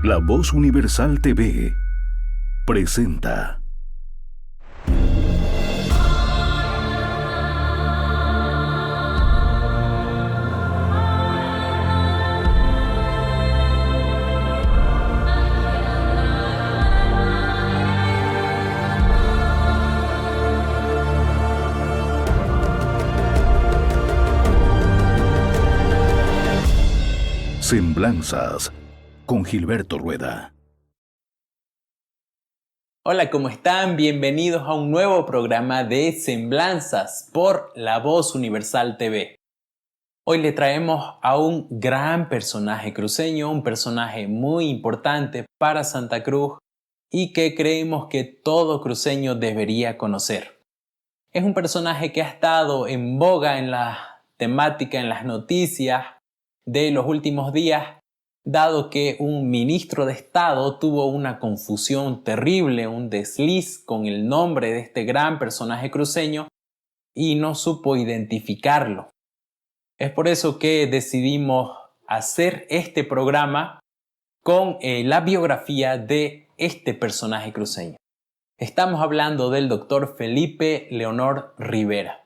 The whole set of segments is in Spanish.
La Voz Universal TV presenta Semblanzas con Gilberto Rueda. Hola, ¿cómo están? Bienvenidos a un nuevo programa de Semblanzas por La Voz Universal TV. Hoy le traemos a un gran personaje cruceño, un personaje muy importante para Santa Cruz y que creemos que todo cruceño debería conocer. Es un personaje que ha estado en boga en la temática, en las noticias de los últimos días, dado que un ministro de Estado tuvo una confusión terrible, un desliz con el nombre de este gran personaje cruceño y no supo identificarlo. Es por eso que decidimos hacer este programa con la biografía de este personaje cruceño. Estamos hablando del doctor Felipe Leonor Rivera.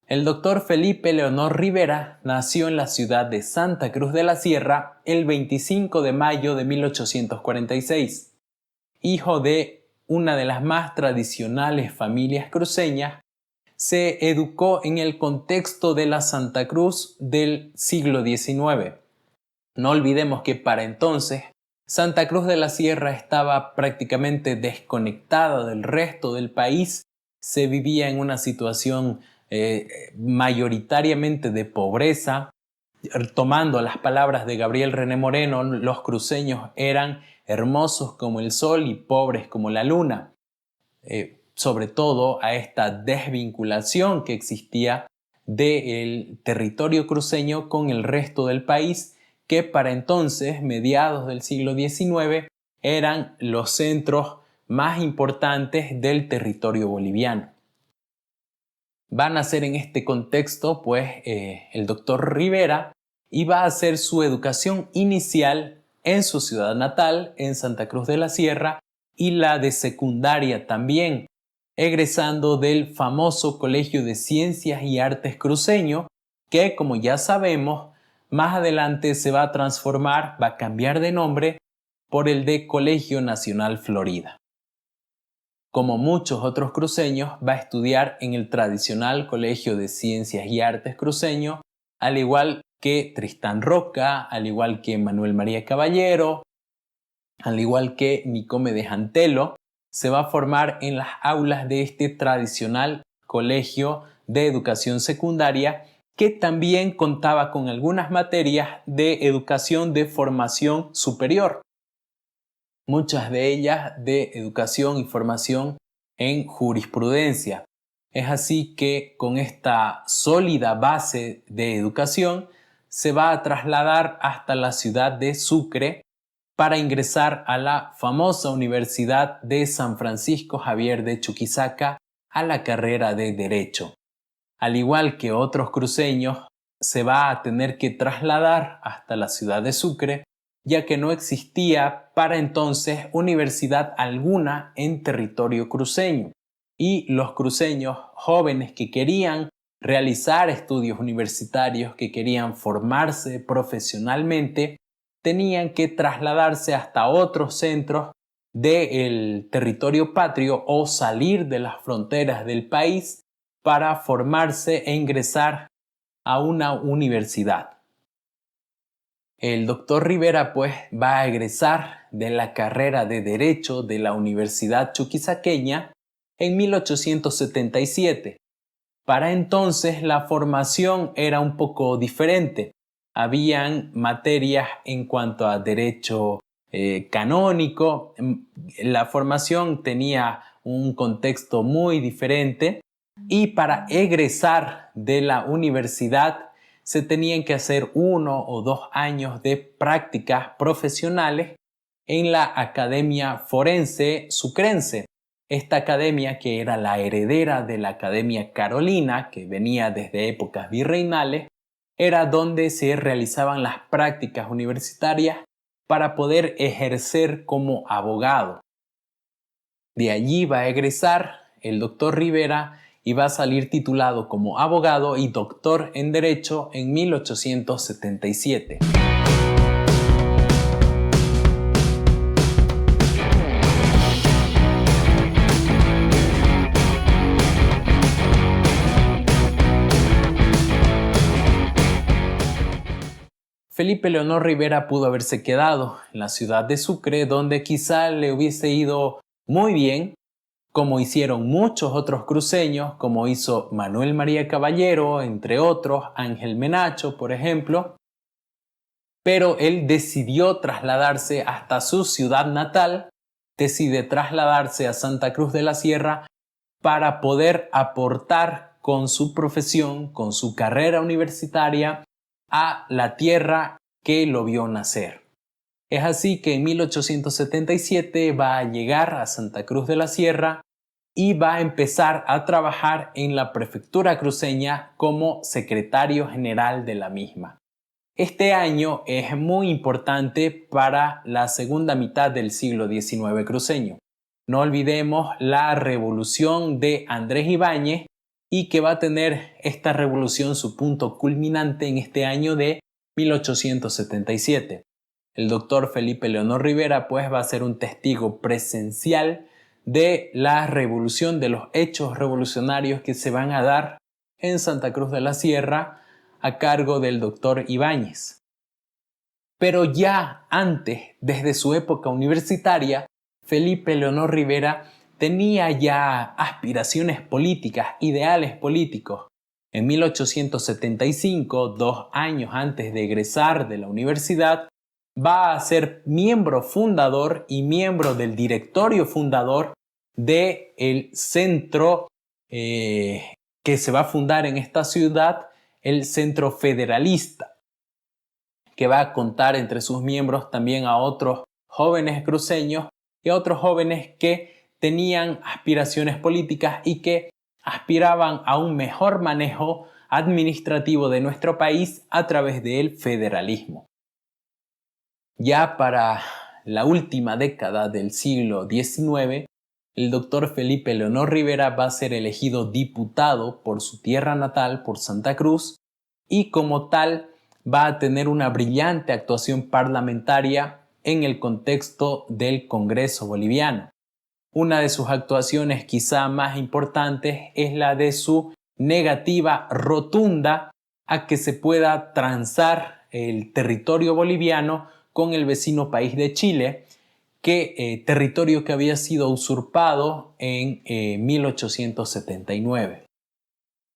El doctor Felipe Leonor Rivera nació en la ciudad de Santa Cruz de la Sierra el 25 de mayo de 1846, hijo de una de las más tradicionales familias cruceñas. Se educó en el contexto de la Santa Cruz del siglo XIX. No olvidemos que para entonces Santa Cruz de la Sierra estaba prácticamente desconectada del resto del país, se vivía en una situación mayoritariamente de pobreza. Tomando las palabras de Gabriel René Moreno, los cruceños eran hermosos como el sol y pobres como la luna. Sobre todo a esta desvinculación que existía del territorio cruceño con el resto del país, que para entonces, mediados del siglo XIX, eran los centros más importantes del territorio boliviano. Va a nacer en este contexto, el doctor Rivera iba a hacer su educación inicial en su ciudad natal, en Santa Cruz de la Sierra, y la de secundaria también, egresando del famoso Colegio de Ciencias y Artes Cruceño, que, como ya sabemos, más adelante se va a transformar, va a cambiar de nombre por el de Colegio Nacional Florida. Como muchos otros cruceños, va a estudiar en el tradicional Colegio de Ciencias y Artes Cruceño, al igual que Tristán Roca, al igual que Manuel María Caballero, al igual que Nicómedes Antelo. Se va a formar en las aulas de este tradicional Colegio de Educación Secundaria, que también contaba con algunas materias de educación de formación superior. Muchas de ellas de educación y formación en jurisprudencia. Es así que con esta sólida base de educación se va a trasladar hasta la ciudad de Sucre para ingresar a la famosa Universidad de San Francisco Javier de Chuquisaca a la carrera de Derecho. Al igual que otros cruceños, se va a tener que trasladar hasta la ciudad de Sucre, ya que no existía para entonces universidad alguna en territorio cruceño, y los cruceños jóvenes que querían realizar estudios universitarios, que querían formarse profesionalmente, tenían que trasladarse hasta otros centros del territorio patrio o salir de las fronteras del país para formarse e ingresar a una universidad. El doctor Rivera va a egresar de la carrera de Derecho de la Universidad Chuquisaqueña en 1877. Para entonces la formación era un poco diferente. Habían materias en cuanto a derecho canónico. La formación tenía un contexto muy diferente y para egresar de la universidad se tenían que hacer 1 o 2 años de prácticas profesionales en la Academia Forense Sucrense. Esta academia, que era la heredera de la Academia Carolina, que venía desde épocas virreinales, era donde se realizaban las prácticas universitarias para poder ejercer como abogado. De allí va a egresar el doctor Rivera y va a salir titulado como abogado y doctor en Derecho en 1877. Felipe Leonor Rivera pudo haberse quedado en la ciudad de Sucre, donde quizá le hubiese ido muy bien, como hicieron muchos otros cruceños, como hizo Manuel María Caballero, entre otros, Ángel Menacho, por ejemplo. Pero él decidió trasladarse hasta su ciudad natal, decide trasladarse a Santa Cruz de la Sierra para poder aportar con su profesión, con su carrera universitaria, a la tierra que lo vio nacer. Es así que en 1877 va a llegar a Santa Cruz de la Sierra y va a empezar a trabajar en la prefectura cruceña como secretario general de la misma. Este año es muy importante para la segunda mitad del siglo XIX cruceño. No olvidemos la revolución de Andrés Ibáñez, y que va a tener esta revolución su punto culminante en este año de 1877. El doctor Felipe Leonor Rivera pues va a ser un testigo presencial de la revolución, de los hechos revolucionarios que se van a dar en Santa Cruz de la Sierra a cargo del doctor Ibáñez. Pero ya antes, desde su época universitaria, Felipe Leonor Rivera tenía ya aspiraciones políticas, ideales políticos. En 1875, 2 años antes de egresar de la universidad, va a ser miembro fundador y miembro del directorio fundador del centro que se va a fundar en esta ciudad, el Centro Federalista, que va a contar entre sus miembros también a otros jóvenes cruceños y a otros jóvenes que tenían aspiraciones políticas y que aspiraban a un mejor manejo administrativo de nuestro país a través del federalismo. Ya para la última década del siglo XIX, el doctor Felipe Leonor Rivera va a ser elegido diputado por su tierra natal, por Santa Cruz, y como tal va a tener una brillante actuación parlamentaria en el contexto del Congreso boliviano. Una de sus actuaciones quizá más importantes es la de su negativa rotunda a que se pueda transar el territorio boliviano con el vecino país de Chile, territorio que había sido usurpado en 1879.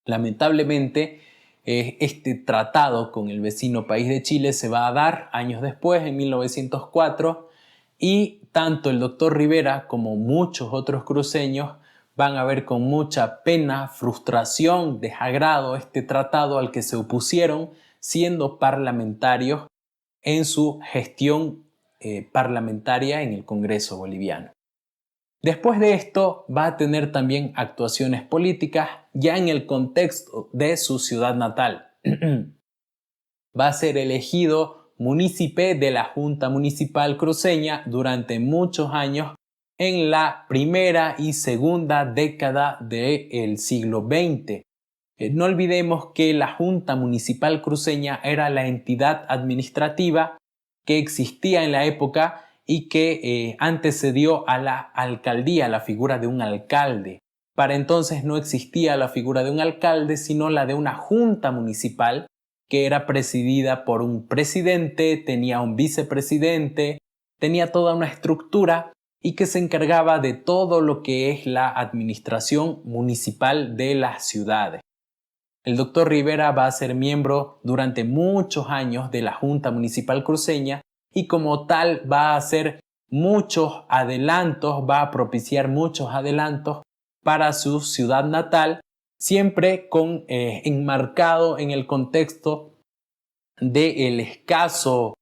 Lamentablemente, este tratado con el vecino país de Chile se va a dar años después, en 1904, y tanto el doctor Rivera como muchos otros cruceños van a ver con mucha pena, frustración, desagrado este tratado al que se opusieron siendo parlamentarios en su gestión parlamentaria en el Congreso boliviano. Después de esto va a tener también actuaciones políticas ya en el contexto de su ciudad natal. Va a ser elegido munícipe de la Junta Municipal Cruceña durante muchos años en la primera y segunda década del siglo XX. No olvidemos que la Junta Municipal Cruceña era la entidad administrativa que existía en la época y que antecedió a la alcaldía, la figura de un alcalde. Para entonces no existía la figura de un alcalde, sino la de una junta municipal que era presidida por un presidente, tenía un vicepresidente, tenía toda una estructura y que se encargaba de todo lo que es la administración municipal de las ciudades. El doctor Rivera va a ser miembro durante muchos años de la Junta Municipal Cruceña y como tal va a hacer muchos adelantos, va a propiciar muchos adelantos para su ciudad natal, siempre enmarcado en el contexto del escaso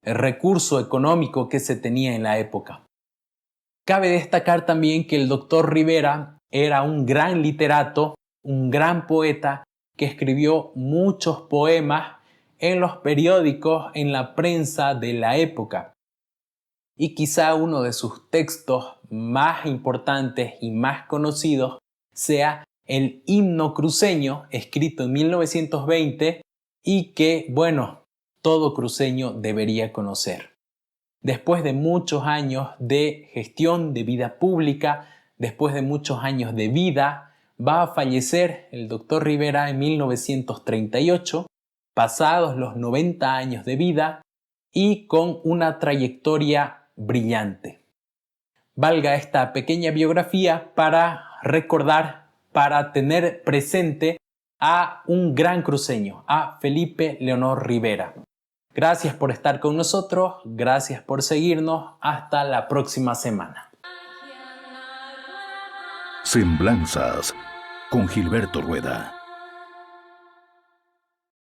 recurso económico que se tenía en la época. Cabe destacar también que el doctor Rivera era un gran literato, un gran poeta que escribió muchos poemas en los periódicos, en la prensa de la época. Y quizá uno de sus textos más importantes y más conocidos sea el Himno Cruceño, escrito en 1920 y que, bueno, todo cruceño debería conocer. Después de muchos años de gestión de vida pública, después de muchos años de vida, va a fallecer el doctor Rivera en 1938, pasados los 90 años de vida y con una trayectoria brillante. Valga esta pequeña biografía para recordar, para tener presente a un gran cruceño, a Felipe Leonor Rivera. Gracias por estar con nosotros, gracias por seguirnos, hasta la próxima semana. Semblanzas con Gilberto Rueda.